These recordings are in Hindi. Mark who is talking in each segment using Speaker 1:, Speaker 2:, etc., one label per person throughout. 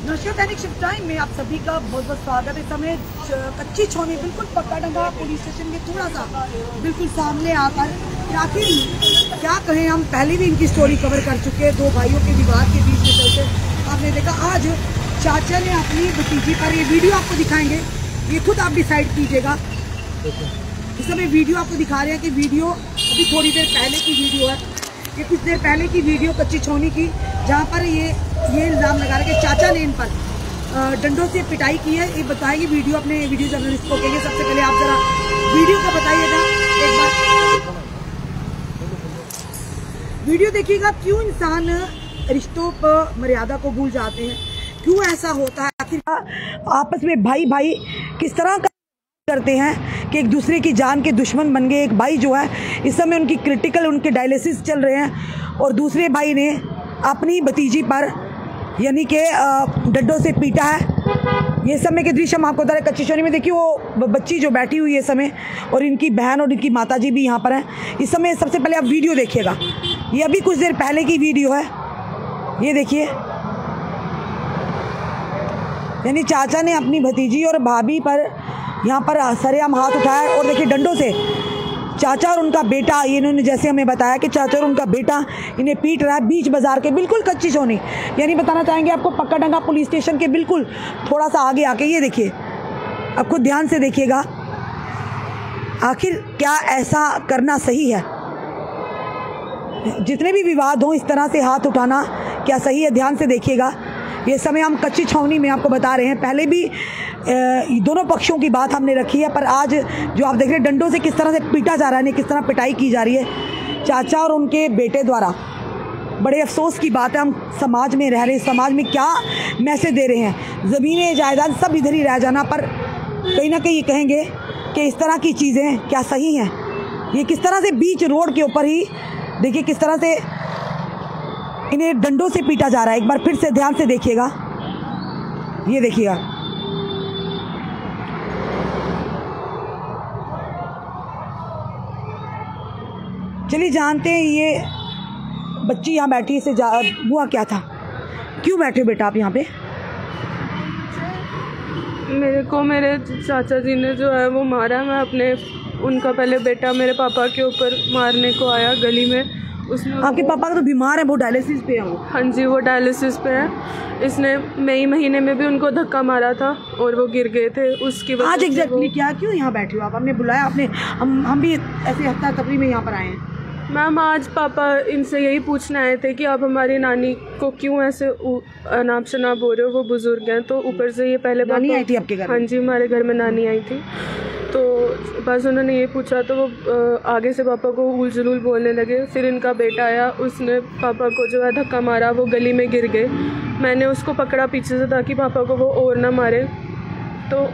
Speaker 1: नशा दैनिक शिफ्ट टाइम में आप सभी का बहुत बहुत स्वागत है। इस समय कच्ची छौनी बिल्कुल पक्का डंगा पुलिस स्टेशन के थोड़ा सा बिल्कुल सामने आकर आखिर क्या कहें, हम पहले भी इनकी स्टोरी कवर कर चुके हैं। दो भाइयों के विवाद के बीच में चलते आपने देखा, आज चाचा ने अपनी भतीजी पर ये वीडियो आपको दिखाएंगे, ये खुद आप डिसाइड कीजिएगा। इस समय वीडियो आपको दिखा रहे हैं कि वीडियो अभी थोड़ी देर पहले की वीडियो है, ये कुछ देर पहले की वीडियो कच्ची छौनी की, जहाँ पर ये इल्ज़ाम लगा रहे कि चाचा ने इन पर डंडों से पिटाई की है। ये बताएगी वीडियो अपने वीडियो जर्नलिस्ट को कहेंगे। सबसे पहले आप जरा वीडियो को बताइएगा एक बार, वीडियो देखिएगा। क्यों इंसान रिश्तों पर मर्यादा को भूल जाते हैं, क्यों ऐसा होता है, आखिर आपस में भाई भाई किस तरह करते हैं कि एक दूसरे की जान के दुश्मन बन गए। एक भाई जो है इस समय उनकी क्रिटिकल उनके डायलिसिस चल रहे हैं और दूसरे भाई ने अपनी भतीजी पर यानी कि डंडों से पीटा है। ये समय के दृश्य हम आपको बता रहे कच्ची छौनी में। देखिए वो बच्ची जो बैठी हुई है इस समय, और इनकी बहन और इनकी माताजी भी यहाँ पर हैं इस समय। सबसे पहले आप वीडियो देखिएगा, ये अभी कुछ देर पहले की वीडियो है, ये देखिए। यानी चाचा ने अपनी भतीजी और भाभी पर यहाँ पर सरेआम हाथ उठाया और देखिए डंडों से चाचा और उनका बेटा, इन्होंने जैसे हमें बताया कि चाचा और उनका बेटा इन्हें पीट रहा है बीच बाजार के बिल्कुल कच्ची छौनी। यानी बताना चाहेंगे आपको पक्का डंगा पुलिस स्टेशन के बिल्कुल थोड़ा सा आगे आके, ये देखिए, आपको ध्यान से देखिएगा। आखिर क्या ऐसा करना सही है? जितने भी विवाद हों इस तरह से हाथ उठाना क्या सही है? ध्यान से देखिएगा। ये समय हम कच्ची छौनी में आपको बता रहे हैं, पहले भी दोनों पक्षों की बात हमने रखी है, पर आज जो आप देख रहे हैं डंडों से किस तरह से पीटा जा रहा है, किस तरह पिटाई की जा रही है चाचा और उनके बेटे द्वारा। बड़े अफसोस की बात है, हम समाज में रह रहे हैं, समाज में क्या मैसेज दे रहे हैं। ज़मीनें जायदाद सब इधर ही रह जाना, पर कहीं ना कहीं ये कहेंगे कि इस तरह की चीज़ें क्या सही हैं? ये किस तरह से बीच रोड के ऊपर ही देखिए किस तरह से इन्हें डंडों से पीटा जा रहा है। एक बार फिर से ध्यान से देखिएगा, ये देखिएगा। चलिए जानते हैं ये बच्ची यहाँ बैठी, इसे हुआ क्या था? क्यों बैठे बेटा आप यहाँ पे?
Speaker 2: मेरे को मेरे चाचा जी ने जो है वो मारा। मैं अपने उनका पहले बेटा मेरे पापा के ऊपर मारने को आया गली में। उसने
Speaker 1: आपके पापा तो बीमार है, वो डायलिसिस पे है वो?
Speaker 2: हाँ जी, वो डायलिसिस पे है। इसने मई महीने में भी उनको धक्का मारा था और वो गिर गए थे। उसकी वजह
Speaker 1: आज एग्जैक्टली क्या, क्यों यहाँ बैठे हो आप? हमने बुलाया, आपने हम भी ऐसे हफ्ता तफरी में यहाँ पर आए हैं।
Speaker 2: मैम आज पापा इनसे यही पूछने आए थे कि आप हमारी नानी को क्यों ऐसे अनाप शनाप बोल रहे हो, वो बुजुर्ग हैं। तो ऊपर से ये पहले
Speaker 1: नानी आई थी आपके घर?
Speaker 2: हाँ जी, हमारे घर में नानी आई थी। तो बस उन्होंने ये पूछा तो वो आगे से पापा को उल जुलूल बोलने लगे। फिर इनका बेटा आया, उसने पापा को जो है धक्का मारा, वो गली में गिर गए। मैंने उसको पकड़ा पीछे से ताकि पापा को वो और ना मारे। तो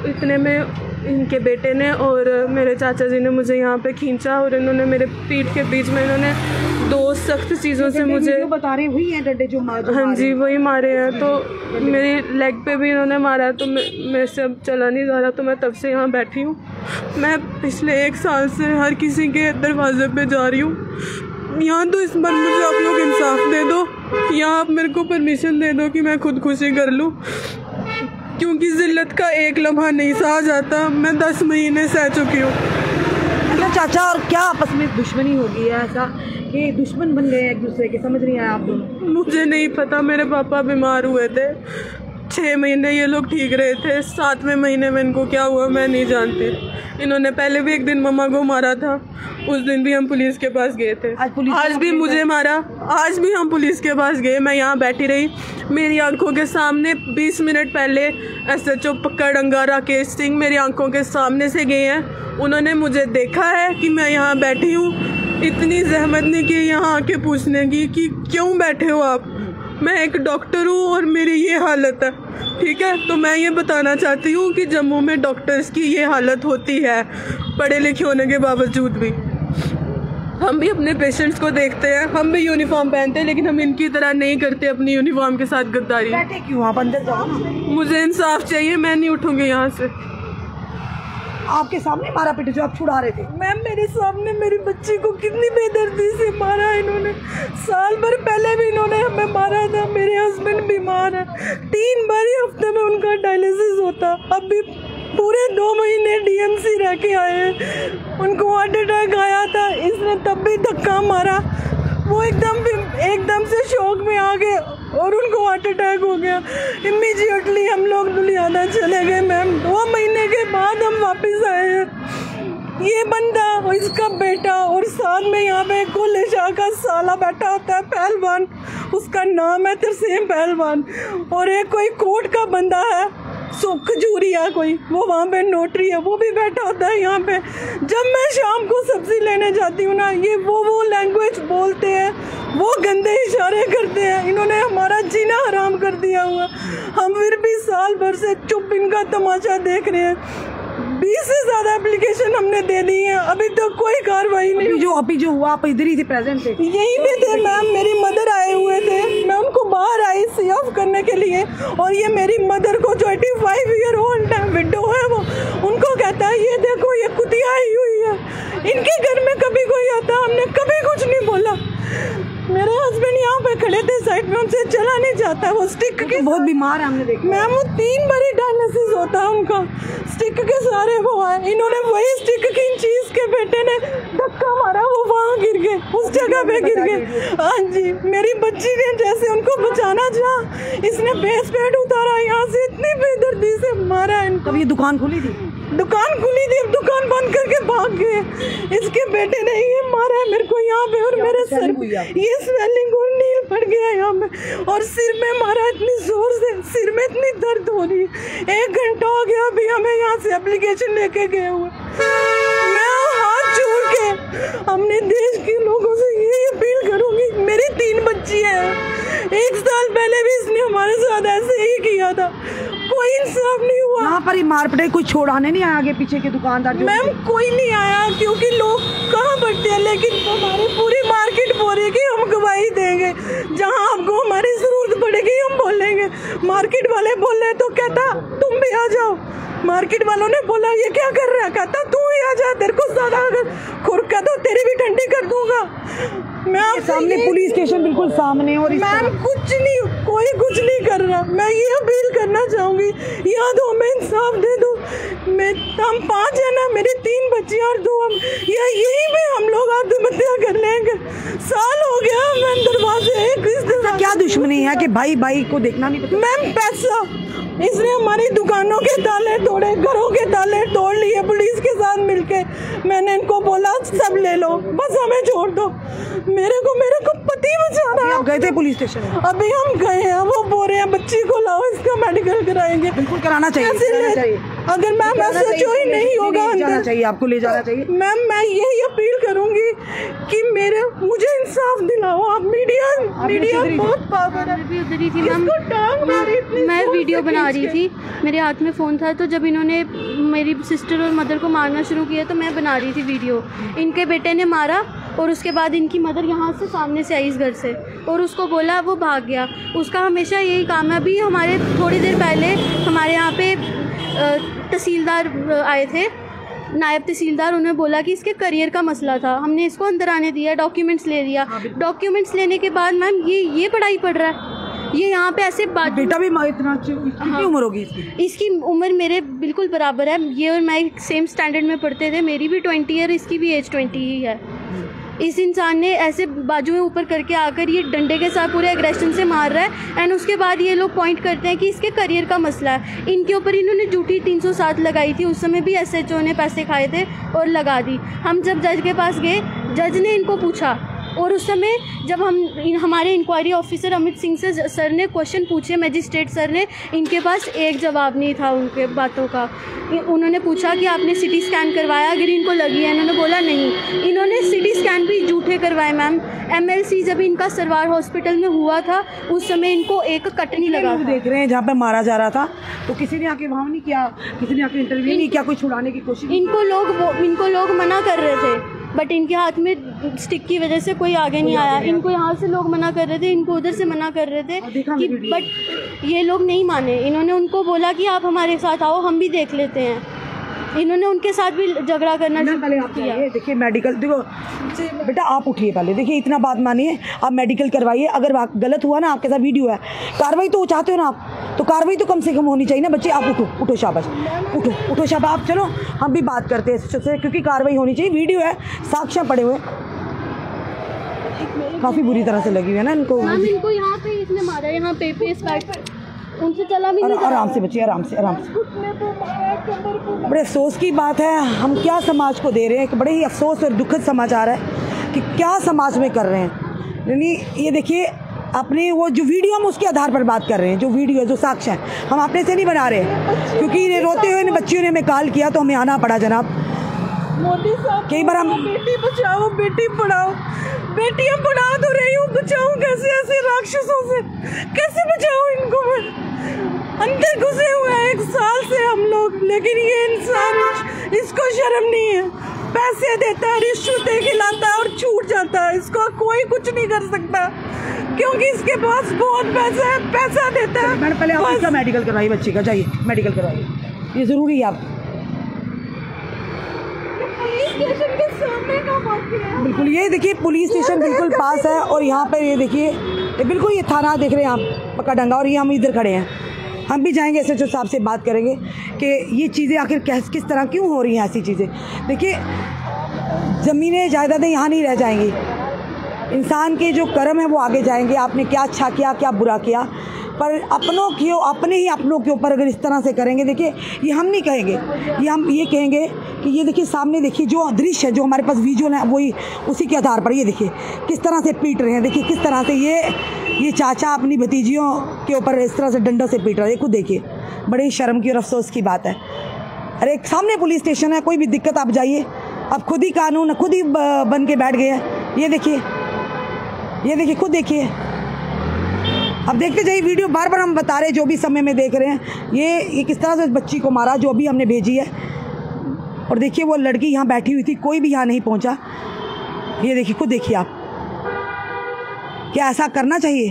Speaker 2: इतने में इनके बेटे ने और मेरे चाचा जी ने मुझे यहाँ पे खींचा और इन्होंने मेरे पीठ के बीच में इन्होंने दो सख्त चीज़ों से मुझे
Speaker 1: बता रहे हुई हैं डंडे जो मारे।
Speaker 2: हाँ जी, वही मारे हैं। तो मेरी लेग पे भी इन्होंने मारा है। तो मेरे से अब चला नहीं जा रहा, तो मैं तब से यहाँ बैठी हूँ। मैं पिछले 1 साल से हर किसी के दरवाजे पे जा रही हूँ। यहाँ तो इस बार मुझे आप लोग इंसाफ दे दो, यहाँ आप मेरे को परमिशन दे दो कि मैं खुदकुशी कर लूँ, क्योंकि जिल्लत का एक लम्हा नहीं सहा जाता। मैं 10 महीने सह चुकी हूँ।
Speaker 1: मतलब चाचा और क्या आपस में दुश्मनी हो गई है, ऐसा कि दुश्मन बन गए एक दूसरे के? समझ नहीं आया आप दोनों?
Speaker 2: मुझे नहीं पता। मेरे पापा बीमार हुए थे, 6 महीने ये लोग ठीक रहे थे। 7वें महीने में इनको क्या हुआ मैं नहीं जानती। इन्होंने पहले भी एक दिन मम्मा को मारा था, उस दिन भी हम पुलिस के पास गए थे। आज भी मुझे मारा, आज भी हम पुलिस के पास गए। मैं यहाँ बैठी रही, मेरी आंखों के सामने 20 मिनट पहले SHO पक्का डंगा राकेश सिंह मेरी आंखों के सामने से गए हैं। उन्होंने मुझे देखा है कि मैं यहाँ बैठी हूँ। इतनी जहमत नहीं की यहाँ आके पूछने की कि क्यों बैठे हो आप। मैं एक डॉक्टर हूँ और मेरी ये हालत है, ठीक है? तो मैं ये बताना चाहती हूँ कि जम्मू में डॉक्टर्स की ये हालत होती है, पढ़े लिखे होने के बावजूद भी। हम भी अपने पेशेंट्स को देखते हैं, हम भी यूनिफॉर्म पहनते हैं, लेकिन हम इनकी तरह नहीं करते अपनी यूनिफॉर्म के साथ गद्दारी।
Speaker 1: बैठे क्यों आप? अंदर जाओ ना।
Speaker 2: मुझे इंसाफ चाहिए, मैं नहीं उठूंगी यहाँ से।
Speaker 1: आपके सामने मारा पीटा जो आप छुड़ा रहे थे?
Speaker 2: मैम मेरे सामने मेरी बच्ची को कितनी बेदर्दी से मारा इन्होंने। साल भर पहले भी इन्होंने हमें मारा था। मेरे हस्बैंड बीमार है, 3 बार हफ्ते में उनका डायलिसिस होता। अभी पूरे 2 महीने डीएमसी रह के आए हैं। उनको हार्ट अटैक आया था, इसने तब भी धक्का मारा, वो एकदम से शौक में आ गए और उनको हार्ट अटैक हो गया। इमीडिएटली हम लोग लुधियाना चले गए मैम। 2 महीने के बाद हम वापस आए हैं। ये बंदा और इसका बेटा और साथ में यहाँ पे गोले शाह का साला बैठा होता है पहलवान, उसका नाम है तरसेम पहलवान, और एक कोई कोर्ट का बंदा है सुख जूरिया कोई, वो वहाँ पे नोटरी है, वो भी बैठा होता है यहाँ पे। जब मैं शाम को सब्जी लेने जाती हूँ ना, ये वो लैंग्वेज बोलते हैं, वो गंदे इशारे करते हैं। इन्होंने हमारा जीना हराम कर दिया हुआ। हम फिर भी साल भर से चुप इनका तमाशा देख रहे हैं। 20 से ज़्यादा एप्लीकेशन हमने दे दी है, अभी तक कोई कार्रवाई नहीं।
Speaker 1: अभी जो हुआ, आप इधर ही थे, प्रेजेंट थे?
Speaker 2: यहीं पे थे मैम। मेरी मदर आए हुए थे, मैं उनको बाहर आई सी ऑफ करने के लिए, और ये मेरी मदर को जो 85 ईयर ओल्ड है, विडो है वो, उनको कहता है ये देखो ये कुतिया आई हुई है। इनके घर में कभी कोई आता, हमने कभी कुछ नहीं बोला। मेरे हस्बैंड यहाँ पे खड़े थे साइड में, उनसे चला नहीं जाता, वो स्टिक के
Speaker 1: बहुत बीमार है, हमने देखा
Speaker 2: मैम। वो 3 बार डायलिसिस होता है उनका, स्टिक के सारे वो है। इन्होंने वही स्टिक की चीज के बेटे ने धक्का मारा, वो वहाँ गिर गए, उस जगह पे गिर गए। हाँ जी, मेरी बच्ची ने जैसे उनको बचाना चाहा, इसने बेस पेट उतारा, यहाँ से इतनी बेदर्दी से मारा इनको।
Speaker 1: तब ये दुकान खुली थी?
Speaker 2: दुकान खुली थी, दुकान बंद करके भाग गए। इसके बेटे ने ये मारा है मेरे को यहाँ पे, और मेरे सर ये स्वेलिंग और नील पड़ गया यहाँ पे, और सिर में मारा इतनी जोर से, सिर में इतनी दर्द हो रही है। 1 घंटा हो गया अभी हमें यहाँ से एप्लीकेशन लेके गए हुए। मैं हाथ जोड़ के अपने देश के लोगों से यही अपील करूंगी, मेरी 3 बच्ची है। 1 साल पहले भी इसने हमारे साथ ऐसे ही किया था, कोई इंसाफ नहीं हुआ।
Speaker 1: यहाँ पर ही मारपीट, कोई छोड़ाने नहीं आया आगे पीछे के दुकानदार?
Speaker 2: मैम कोई नहीं आया, क्योंकि लोग कहाँ बढ़ते हैं, लेकिन हमारी पूरी मार्केट बोल रही है कि हम गवाही देंगे, जहाँ आपको हमारी जरूरत पड़ेगी हम बोलेंगे। मार्केट वाले बोल रहे तो कहता तुम भी आ जाओ। मार्केट वालों ने बोला ये क्या कर रहा है, कहता तू ही आ जा, तेरे को ज्यादा खुरका तो तेरी भी ठंडी कर दूंगा। मैं
Speaker 1: सामने पुलिस स्टेशन बिल्कुल सामने, और
Speaker 2: मैम कुछ नहीं, कोई कुछ नहीं कर रहा। मैं ये अपील करना चाहूंगी, या तो हमें इंसाफ दे दो। हम 5 है ना, मेरी 3 बच्चियां और 2 हम, या यही में हम लोग आत्महत्या कर लेंगे। साल हो गया मैं दरवाजे।
Speaker 1: क्या दुश्मनी है कि भाई भाई को देखना नहीं पड़ता?
Speaker 2: मैम पैसा, इसने हमारी दुकानों के ताले तोड़े, घरों के ताले तोड़ लिए पुलिस के साथ मिलके। मैंने इनको बोला सब ले लो, बस हमें छोड़ दो, मेरे को पति बचा रहा है।
Speaker 1: आप गए थे पुलिस स्टेशन?
Speaker 2: अभी हम गए हैं, वो बोल रहे हैं बच्ची को लाओ, इसका मेडिकल कराएंगे।
Speaker 1: बिल्कुल कराना चाहिए।
Speaker 2: अगर मैम SHO ही नहीं होगा अंदर
Speaker 1: चाहिए, आपको ले जाना चाहिए।
Speaker 2: मैम मैं यही अपील करूंगी कि मुझे इंसाफ दिलाओ आप। मीडिया बहुत पावर है।
Speaker 3: भी उधर ही थी मैम, मैं वीडियो बना रही थी, मेरे हाथ में फ़ोन था, तो जब इन्होंने मेरी सिस्टर और मदर को मारना शुरू किया तो मैं बना रही थी वीडियो। इनके बेटे ने मारा, और उसके बाद इनकी मदर यहाँ से सामने से आई इस घर से, और उसको बोला, वो भाग गया। उसका हमेशा यही काम है। अभी हमारे थोड़ी देर पहले हमारे यहाँ पे तहसीलदार आए थे, नायब तहसीलदार, उन्होंने बोला कि इसके करियर का मसला था। हमने इसको अंदर आने दिया, डॉक्यूमेंट्स ले लिया। डॉक्यूमेंट्स लेने के बाद मैम ये पढ़ाई पढ़ रहा है, ये यहाँ पे ऐसे बात।
Speaker 1: बेटा भी इतना, कितनी उम्र होगी इसकी?
Speaker 3: इसकी उम्र मेरे बिल्कुल बराबर है। ये और मैं सेम स्टैंडर्ड में पढ़ते थे, मेरी भी 20 है, इसकी भी एज 20 ही है। इस इंसान ने ऐसे बाजू में ऊपर करके आकर ये डंडे के साथ पूरे एग्रेशन से मार रहा है। एंड उसके बाद ये लोग पॉइंट करते हैं कि इसके करियर का मसला है। इनके ऊपर इन्होंने झूठी 307 लगाई थी, उस समय भी SHO ने पैसे खाए थे और लगा दी। हम जब जज के पास गए, जज ने इनको पूछा, और उस समय जब हमारे इंक्वायरी ऑफिसर अमित सिंह से सर ने क्वेश्चन पूछे, मजिस्ट्रेट सर ने, इनके पास एक जवाब नहीं था उनके बातों का। उन्होंने पूछा कि आपने CT स्कैन करवाया, अगर इनको लगी है? इन्होंने बोला नहीं। इन्होंने CT स्कैन भी झूठे करवाए मैम। MLC जब इनका सरवार हॉस्पिटल में हुआ था, उस समय इनको एक कट नहीं लगा था।
Speaker 1: देख रहे हैं जहाँ पे मारा जा रहा था, तो किसी ने आके वहाँ नहीं किया, किसी ने आके इंटरव्यू नहीं किया, कोई छुड़ाने की कोशिश?
Speaker 3: इनको लोग मना कर रहे थे, बट इनके हाथ में स्टिक की वजह से कोई आगे नहीं आया। इनको यहाँ से लोग मना कर रहे थे, इनको उधर से मना कर रहे थे कि, बट ये लोग नहीं माने। इन्होंने उनको बोला कि आप हमारे साथ आओ, हम भी देख लेते हैं। इन्होंने उनके साथ भी झगड़ा करना
Speaker 1: पहले आप
Speaker 3: किया।
Speaker 1: जाइए, देखिए मेडिकल, देखो बेटा आप उठिए पहले, देखिए इतना बात मानिए, आप मेडिकल करवाइए। अगर गलत हुआ ना, आपके साथ वीडियो है, कार्रवाई तो चाहते हो ना आप, तो कार्रवाई तो कम से कम होनी चाहिए ना। बच्चे आप उठो शाबाश, उठो शाबाश। आप चलो हम भी बात करते हैं इससे, क्योंकि कार्रवाई होनी चाहिए। वीडियो है, साक्ष्य पड़े हुए, काफ़ी बुरी तरह से लगी हुई है ना इनको।
Speaker 3: मैम इनको यहाँ पे इसने मारा, यहाँ पे उनसे चला भी नहीं।
Speaker 1: आराम से बच्चे, आराम से। बड़े अफसोस की बात है, हम क्या समाज को दे रहे हैं, एक बड़े ही अफसोस और दुखद समाचार है कि क्या समाज में कर रहे हैं। यानी ये देखिए, अपने वो जो वीडियो, हम उसके आधार पर बात कर रहे हैं, जो वीडियो है, जो साक्ष्य है, हम अपने से नहीं बना रहे, क्योंकि इन्हें रोते हुए इन बच्चियों ने हमें कॉल किया तो हमें आना पड़ा जनाब।
Speaker 2: मोदी साहब
Speaker 1: कई बार हम
Speaker 2: बेटी बचाओ बेटी पढ़ाओ, बेटियां पढ़ा तो रही हूँ, बचाऊं कैसे ऐसे राक्षसों से, कैसे बचाऊं इनको? मैं अंदर घुसे हुए हैं 1 साल से हम लोग, लेकिन ये इंसान, इसको शर्म नहीं है, पैसे देता है, रिश्वतें खिलाता है और छूट जाता है। इसको कोई कुछ नहीं कर सकता, क्योंकि इसके पास बहुत पैसा है, पैसा देता है।
Speaker 1: मैडम पहले आप इसका मेडिकल करवाइए, बच्ची का जाइए मेडिकल करवाइए, ये ज़रूरी है। आप
Speaker 2: स्टेशन के सामने का वाक़या है।
Speaker 1: बिल्कुल, ये देखिए पुलिस स्टेशन बिल्कुल पास है, और यहाँ पे ये देखिए, ये बिल्कुल ये थाना देख रहे हैं आप, पक्का डंगा, और ये हम इधर खड़े हैं। हम भी जाएंगे एसएचओ साहब से बात करेंगे कि ये चीज़ें आखिर किस तरह क्यों हो रही हैं ऐसी चीज़ें। देखिए, ज़मीनें जायदादें यहाँ नहीं रह जाएंगी, इंसान के जो कर्म है वो आगे जाएंगे। आपने क्या अच्छा किया, क्या बुरा किया, पर अपने ही अपनों के ऊपर अगर इस तरह से करेंगे, देखिए ये हम नहीं कहेंगे, ये हम ये कहेंगे कि ये देखिए सामने देखिए जो दृश्य है, जो हमारे पास विजुअल है, वही उसी के आधार पर ये देखिए किस तरह से पीट रहे हैं। देखिए किस तरह से ये चाचा अपनी भतीजियों के ऊपर इस तरह से डंडों से पीट रहा है। खुद देखिए, बड़ी शर्म की और अफसोस की बात है। अरे सामने पुलिस स्टेशन है, कोई भी दिक्कत आप जाइए, अब खुद ही कानून खुद ही बन के बैठ गए हैं। ये देखिए खुद देखिए, अब देखते जाइए वीडियो, बार बार हम बता रहे हैं, जो भी समय में देख रहे हैं, ये किस तरह से बच्ची को मारा, जो अभी हमने भेजी है। और देखिए वो लड़की यहाँ बैठी हुई थी, कोई भी यहाँ नहीं पहुँचा। ये देखिए खुद देखिए आप, क्या ऐसा करना चाहिए?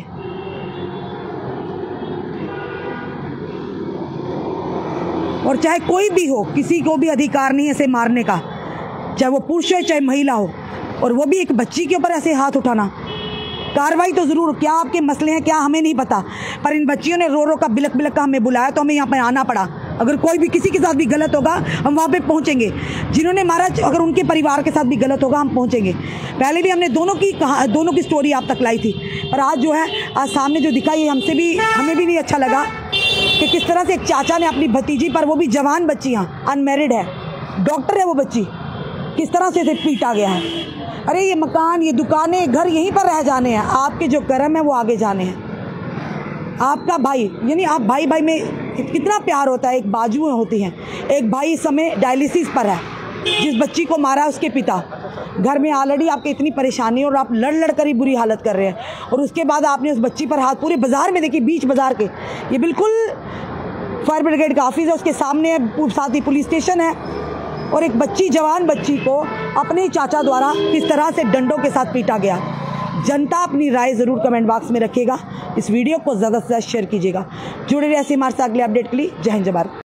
Speaker 1: और चाहे कोई भी हो, किसी को भी अधिकार नहीं है ऐसे मारने का, चाहे वो पुरुष हो चाहे महिला हो, और वो भी एक बच्ची के ऊपर ऐसे हाथ उठाना। कार्रवाई तो ज़रूर, क्या आपके मसले हैं क्या हमें नहीं पता, पर इन बच्चियों ने रो का बिलक का हमें बुलाया तो हमें यहाँ पर आना पड़ा। अगर कोई भी किसी के साथ भी गलत होगा हम वहाँ पे पहुँचेंगे, जिन्होंने मारा अगर उनके परिवार के साथ भी गलत होगा हम पहुँचेंगे। पहले भी हमने दोनों की स्टोरी आप तक लाई थी, पर आज जो है, आज सामने जो दिखा, ये हमें भी नहीं अच्छा लगा कि किस तरह से एक चाचा ने अपनी भतीजी पर, वो भी जवान बच्ची, यहाँ अनमेरिड है, डॉक्टर है वो बच्ची, किस तरह से इसे पीटा गया है। अरे ये मकान, ये दुकानें, घर यहीं पर रह जाने हैं, आपके जो कर्म है वो आगे जाने हैं। आपका भाई, यानी आप भाई में कितना प्यार होता है, एक बाजुएं होती हैं। एक भाई इस समय डायलिसिस पर है, जिस बच्ची को मारा उसके पिता, घर में ऑलरेडी आपके इतनी परेशानी, और आप लड़ कर ही बुरी हालत कर रहे हैं, और उसके बाद आपने उस बच्ची पर हाथ, पूरे बाजार में देखिए, बीच बाजार के, ये बिल्कुल फायर ब्रिगेड का ऑफिस है, उसके सामने साथ ही पुलिस स्टेशन है, और एक बच्ची, जवान बच्ची को अपने चाचा द्वारा किस तरह से डंडों के साथ पीटा गया। जनता अपनी राय ज़रूर कमेंट बॉक्स में रखिएगा, इस वीडियो को ज़्यादा से ज़्यादा शेयर कीजिएगा। जुड़े रहिए ऐसे हमारे साथ अगले अपडेट के लिए। जय हिंद, जय भारत।